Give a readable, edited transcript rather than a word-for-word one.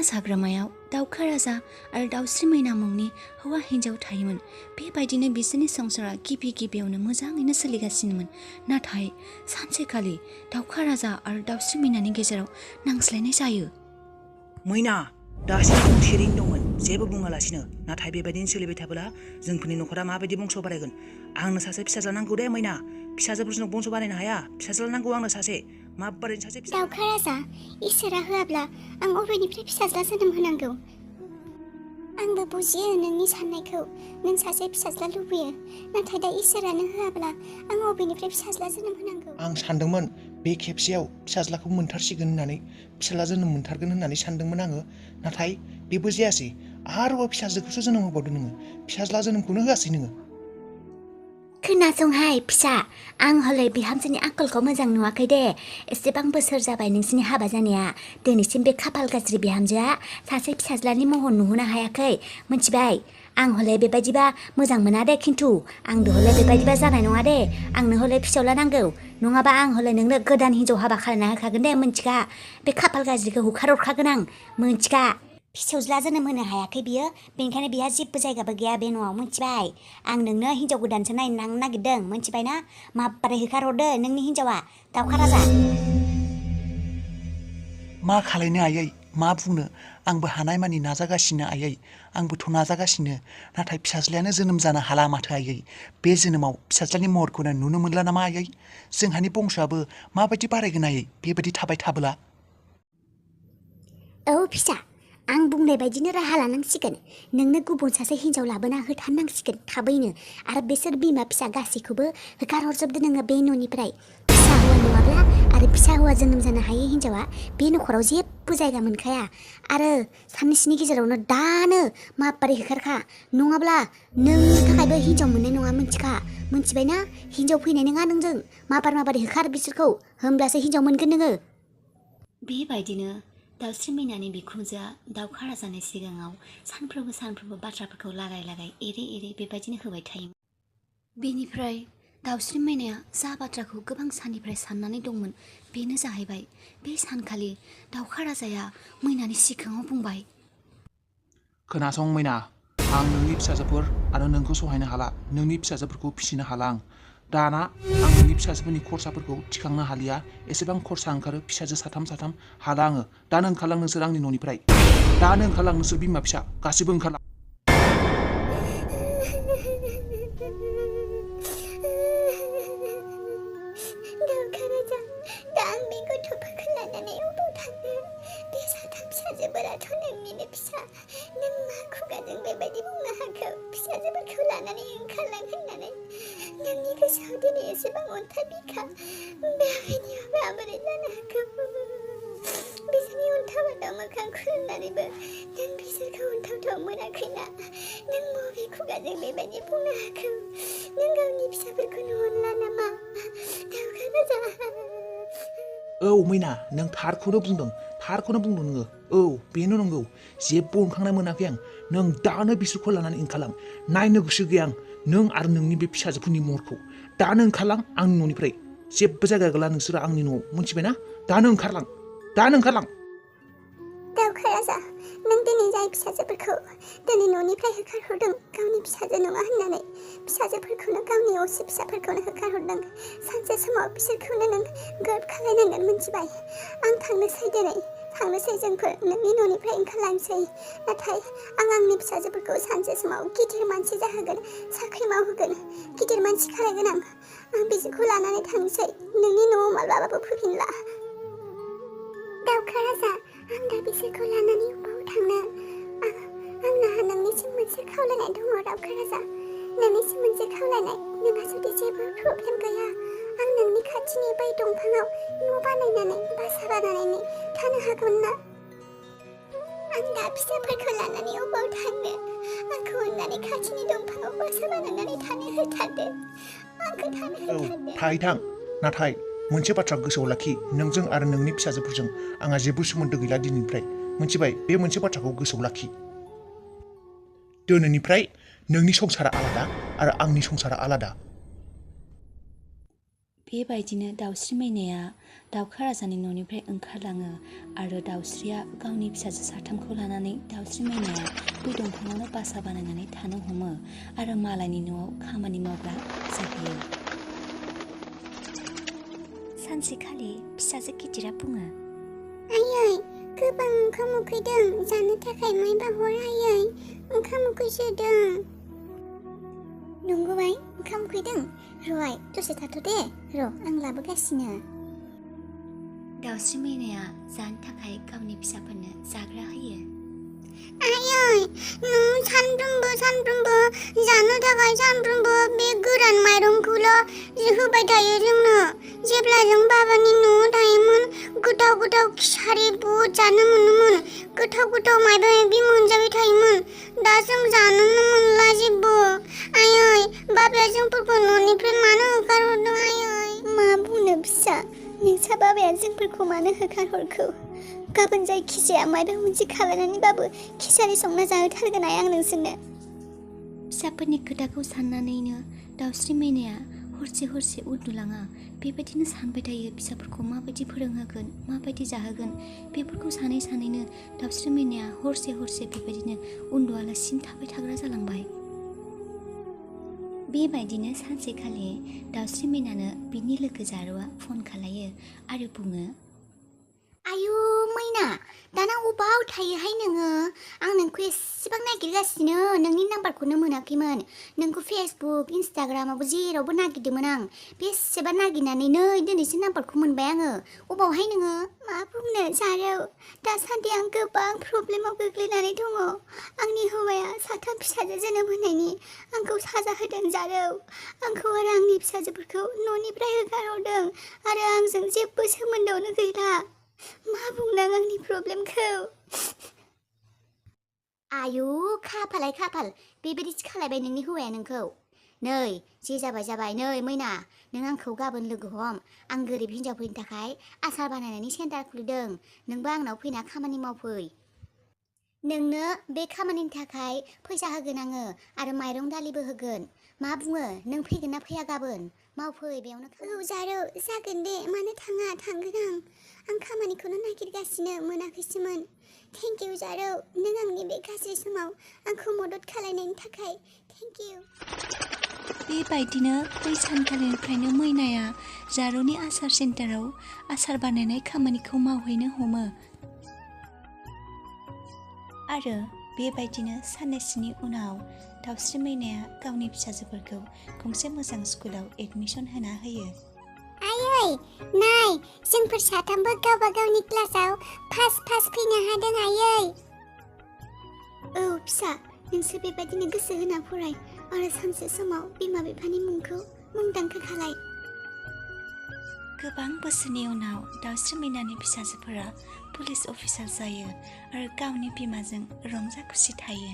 मानास हाग्रामायाव दाउखा राजा आरो दाउस्रि मैना मुंनि हौवा हिन्जाव थायोमोन। बेबायदिनो बिसोरनि संसारा गिबियावनो मोजाङैनो सोलिगासिनोमोन। नाथाय सानसेखालि दाउखा राजा आरो दाउस्रि मैनानि गेजेराव नांज्लायनाय जायो। मैना दासिम थिरैनो दंमोन जेबो बुङालासिनो। नाथाय बेबायदिनो सोलिबाय थाब्ला जोंफोरनि न'खरा माबायदि बंस बारायगोन? आंनो सासे फिसाज्ला नांगौ दे मैना। फिसाजोफोरजों बंस बारायनो हाया। फिसाज्ला नांगौ आंनो सासे। माबोरै सासे दाउखा राजा, इसोरा होआब्ला आं अबेनिफ्राय फिसाज्ला जोनोम होनांगौ? आंबो बुजियो नोंनि साननायखौ। नों सासे फिसाज्ला लुबैयो। नाथाय दा इसोरानो होआब्ला आं अबेनिफ्राय फिसाज्ला जोनोम होनांगौ? आं सानदोंमोन बे खेबसेयाव फिसाज्लाखौ मोनथारसिगोन होननानै, फिसाज्ला जोनोम मोनथारगोन होननानै सानदोंमोन आङो। नाथाय बेबो जायासै। आरोबाव फिसाजोखौसो जोनोम होबावदों नोङो। फिसाज्ला जोनोमखौनो होआसै नोङो। खोनासंहाय फिसा, आं हले बिहामजोनि आखलखौ मोजां नुवाखै दे। एसेबां बोसोर जाबाय नोंसिनि हाबा जानाया। दिनैसिम बे खाफाल गाज्रि बिहामजोआ सासे फिसाज्लानि महर नुहोनो हायाखै, मिथिबाय? आं हले बेबायदिबा मोजां मोना दे। खिन्थु आंबो हले बेबायदिबा जानाय नङा दे। आंनो हले फिसौला नांगौ। नङाबा आं हले नोंनो गोदान हिन्जाव हाबा खालामना होखागोन दे, मिथिगा? बे खाफाल गाज्रिखौ होखारहरखागोन आं, मिथिगा? फिसौज्ला जोनोम होनो हायाखै बियो, बेनिखायनो बिहा जेबो जायगाबो गैया बे न'आव, मिथिबाय? आं नोंनो हिन्जाव गोदानसो नायनो लांनो नागिरदों, मिथिबाय ना? माबोरै होखारहरदो नोंनि हिन्जावा, दाउखा राजा। मा खालायनो आयै, मा बुंनो? आंबो हानायमानि नाजागासिनो आयै। आंबोथ' नाजागासिनो। नाथाय फिसाज्लायानो जोनोम जानो हाला माथो आयै। बे जोनोमाव फिसाज्लानि महरखौनो नुनो मोनला नामा आयै? जोंहानि बंसआबो माबायदि बारायगोन आयै बेबायदि थाबाय थाबोला? औ फिसा, आं बुंनाय बायदिनो राहा लानांसिगोन। नोंनो गुबुन सासे हिन्जाव लाबोना होथारनांसिगोन थाबैनो। आरो बिसोर बिमा फिसा गासैखौबो होखारहरजोबदो नोङो बे न'निफ्राय। फिसा हौवा नङाब्ला आरो फिसा हौवा जोनोम जानो हायै हिन्जावा बे न'खराव जेबो जायगा मोनखाया। आरो साननैसोनि गेजेरावनो दानो माबोरै होखारखा, नङाब्ला नोंनि थाखायबो हिन्जाव मोननाय नङा, मिथिबाय ना? हिन्जाव फैनाय नङा नोंजों। माबोरै होखार बिसोरखौ, होमब्लासो हिन्जाव मोनगोन नोङो। बेबायदिनो दाउस्रि मैनानि बिखुनजोआ दाउखा राजानि सिगाङाव सानफ्रोमबो बाथ्राफोरखौ लागाय एरै बेबायदिनो होबाय थायोमोन। बेनिफ्राय दाउस्रि मैनाया जा बाथ्राखौ गोबां साननिफ्राय साननानै दंमोन, बेनो जाहैबाय बे सानखालि दाउखा राजाया मैनानि सिगाङाव बुंबाय, खोनासं मैना, आं नोंनि फिसाजोफोर आरो नोंखौ सहायनो हाला। नोंनि फिसाजोफोरखौ फिसिनो हाला आं। दाना आं नोंनि फिसाजोफोरनि खरसाफोरखौ थिखांनो हालिया। एसेबां खरसा ओंखारो, फिसाजो साथाम हाला आङो। दानो ओंखारलां नोंसोर आंनि न'निफ्राय। दानो ओंखारलां नोंसोर बिमा फिसा गासिबो ओंखारलां। दाउखा राजा, दा आं बे गथ'फोरखौ लानानै अबाव थांनो? बे साथाम फिसाजोफोराथ' नोंनिनो फिसा। नों मा खुगाजों बेबायदि बुंनो हाखो? फिसाजोफोरखौ लानानै ओंखारलां होननानै। नोंनि गोसोआव दिनै एसेबां अन्थाइ बिखा, बेबायदियाव माबोरै जानो हाखो? बिसोरनि अन्थाव मोखां खुलुमनानैबो नों बिसोरखौ अनथावथाव मोनाखैना? नों बबे खुगाजों बेबायदि बुंनो हाखो? नों गावनि फिसाफोरखौनो अनला नामा? दाउखा राजा। औ मैना, नों थारखौनो बुंदों नोङो। औ, बेनो नंगौ। जेबो अनखांनाय मोनाखै आं। नों दानो बिसोरखौ लानानै ओंखारलां। नायनो गोसो गैया आं नों आरो नोंनि बे फिसाजोफोरनि महरखौ। दानो ओंखारलां आंनि न'निफ्राय। जेबो जायगा गैला नोंसोरो आंनि न'आव, मिथिबायना? दानो ओंखारलां। दाउखा राजा, नों दिनै जाय फिसाजोफोरखौ दिनै न'निफ्राय होखारहरदों, गावनि फिसाजो नङा होननानै, फिसाजोफोरखौनो, गावनि असे फिसाफोरखौनो होखारहरदों। सानसे समाव बिसोरखौनो नों गोद खालायनांगोन, मिथिबाय? आं थांनोसै जोंफोर नोंनि न'निफ्राय ओंखारलांसै। नाथाय आं आंनि फिसाजोफोरखौ सानसे समाव गिदिर मानसि जाहोगोन, साख्रि मावहोगोन, गिदिर मानसि खालायगोन आं बिसोरखौ लानानै थांसै। नोंनि न'आव माब्लाबाबो फैफिनला। दाउखा राजा, आं दा बिसोरखौ लानानै अबाव थांनो? आंहा नोंनिसिम मोनसे खावलायनाय दङ दाउखा राजा। नोंनिसिम मोनसे खावलायनाय। नोंहा जुदि जेबो प्रब्लेम गैया, आं नोंनि खाथिनि बै दंफाङाव न' बानायनानै, बासा बानायनानै थानो हागोन ना? आं दा फिसाफोरखौ लानानै अबाव थांनो? आंखौ अननानै खाथिनि दंफाङाव बासा बानायनानै थानो होथारदो। आंखौ थानो होथारदो। थां। नाथाय मोनसे बाथ्रा गोसोआव लाखि, नोंजों आरो नोंनि फिसाजोफोरजों आंहा जेबो सोमोन्दो गैला दिनैनिफ्राय, मिथिबाय? बे मोनसे बाथ्राखौ गोसोआव लाखि। दिनैनिफ्राय नोंनि संसारा आलादा आरो आंनि संसारा आलादा। बेबायदिनो दाउस्रि मैनाया दाउखा राजानि न'निफ्राय ओंखारलाङो आरो दाउस्रिया गावनि फिसाजो साथामखौ लानानै दाउस्रि मैनाया बै दंफाङावनो बासा बानायनानै थानो हमो आरो मालायनि न'आव खामानि मावग्रा जाहैयो। सानसेखालि फिसाजो गिदिरा बुङो, आयै गोबां ओंखाम उखैदों, जानो थाखाय मायबा हर आयै, ओंखाम उखैसोदों। नंगौ आइ, ओंखाम उखैदों? र' आइ, दसे थाथ'दे, र' आं लाबोगासिनो। दाउस्रि मैनाया जानो थाखाय गावनि फिसाफोरनो जाग्रा होयो। आयै नों सानफ्रोमबो जानो थाखाय सानफ्रोमबो बे गोरान माइरंखौल' होबाय थायो जोंनो। जेब्ला जों बाबानि न'आव थायोमोन, गोथाव खिसारि बुट जानो मोनोमोन, गोथाव मायबा मायबि मोनजाबाय थायोमोन। दा जों जानोनो मोनला जेबो। आयै बाबाया जोंफोरखौ न'निफ्राय मानो होखारहरदों आयै? मा बुंनो फिसा, नोंसा बाबाया जोंफोरखौ मानो होखारहरखो? गाबोन जायखिजाया मायबा मोनसे खालामनानैबाबो खिसारि संना जाहोथारगोन आं नोंसोरनो। फिसाफोरनि खोथाखौ साननानैनो दाउस्रि मैनाया हरसे उन्दुलाङा। बेबायदिनो सानबाय थायो फिसाफोरखौ माबायदि फोरोंहोगोन, माबायदि जाहोगोन। बेफोरखौ सानैनो दाउस्रि मैनाया हरसे बेबायदिनो उन्दुआलासिनो थाबाय थाग्रा जालांबाय। बेबायदिनो सानसेखालि दाउस्रि मैनानो बिनि लोगो जारौआ फन खालायो आरो बुङो, आयु मैना, दाना अबाव थायोहाय नोङो? आं नोंखौ एसेबां नागिरगासिनो, नोंनि नाम्बारखौनो मोनाखैमोन। नोंखौ फेसबुक, इन्सटाग्रामावबो जेरावबो नागिरदोंमोन आं। बेसेबा नागिरनानै नै दिनैसो नाम्बारखौ मोनबाय आङो। अबावहाय नोङो? मा बुंनो जारौ, दासान्दि आं गोबां प्रब्लेमाव गोग्लैनानै दङ। आंनि हौवाया साथाम फिसाजो जोनोम होनायनि आंखौ साजा होदों जारौ। आंखौ आरो आंनि फिसाजोफोरखौ न'निफ्राय होखारहरदों आरो आंजों जेबो सोमोन्दोआवनो गैला। मा बुंनां आंनि प्रब्लेमखौ? आयु खाफाल, बेबायदिसो खालायबाय नोंनि हौवाया नोंखौ। नै जे जाबाय नै मैना, नों आंखौ गाबोन लोगो हम। आं गोरिब हिन्जावफोरनि थाखाय आसार बानायनायनि सेन्टार खुलिदों। नोंबो आंनाव फैना खामानि मावफै। नोंनो बे खामानिनि थाखाय फैसा होगोन आङो आरो माइरं दालिबो होगोन। मा बुङो, नों फैगोन ना फैया गाबोन? मावफै बेयावनो। औ जारौ, जागोन दे, मानो थाङा, थांगोन आं खामानिखौनो नागिरगासिनो, मोनाखैसोमोन। थेंक इउ जारौ, नों आंनि बे गाज्रि समाव आंखौ मदद खालायनायनि थाखाय थेंक इउ। बेबायदिनो बै सानखालिनिफ्रायनो मैनाया जारौनि आसार सेन्टाराव आसार बानायनाय खामानिखौ मावहैनो हमो आरो बेबायदिनो साननैसोनि उनाव दाउस्रि मैनाया गावनि फिसाजोफोरखौ गंसे मोजां स्कुलाव एडमिसन होना होयो। आयै नाय, जोंफोर साथामबो गावबा गावनि क्लासाव फार्स्ट फैनो हादों आयै। औ फिसा, नोंसोर बेबायदिनो गोसो होना फराय आरो सानसे समाव बिमा बिफानि मुंखौ मुंदांखा खालाय। गोबां बोसोरनि उनाव दाउस्रि मैनानि फिसाजोफोरा पुलिस अफिसार जायो आरो गावनि बिमाजों रंजा खुसि थायो।